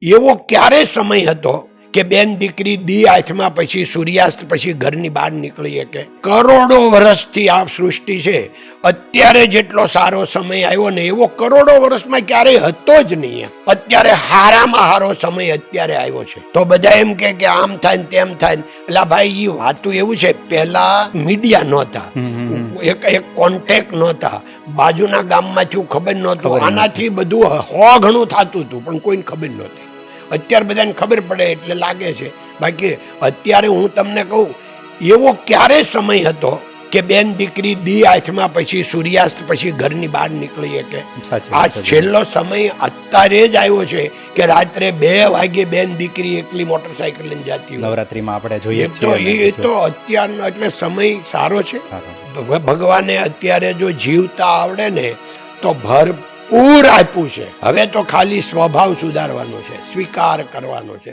એવો ક્યારે સમય હતો કે બેન દીકરી દી હાથમાં પછી સૂર્યાસ્ત પછી ઘરની બહાર નીકળી શકે? કરોડો વર્ષથી આ સૃષ્ટિ છે, અત્યારે જેટલો સારો સમય આવ્યો ને એવો કરોડો વર્ષમાં ક્યારેય હતો જ નહીં. અત્યારે હારામાં હારો સમય અત્યારે આવ્યો છે. તો બધા એમ કે આમ થાય ને તેમ થાય. એટલે ભાઈ એ વાતું એવું છે, પહેલા મીડિયા નહોતા, એક કોન્ટેક્ટ નહોતા, બાજુના ગામમાં થયું ખબર નહોતું, આનાથી બધું ઘણું થતું હતું પણ કોઈને ખબર નહોતી. અત્યારે બધાને ખબર પડે એટલે લાગે છે. બાકી અત્યારે હું તમને કહું, એવો ક્યારે સમય હતો કે બેન દીકરી દી હાથમાં પછી સૂર્યાસ્ત પછી ઘરની બહાર નીકળી શકે? આ છેલ્લો સમય અત્યારે જ આવ્યો છે કે રાત્રે 2 વાગે બેન દીકરી એકલી મોટરસાયકલ લઈને જતી હોય. નવરાત્રીમાં આપણે જોઈએ તો એ તો અત્યારનો એટલે સમય સારો છે. ભગવાને અત્યારે જો જીવતા આવડે ને તો ભરપૂર આપ્યું છે. હવે તો ખાલી સ્વભાવ સુધારવાનો છે, સ્વીકાર કરવાનો છે.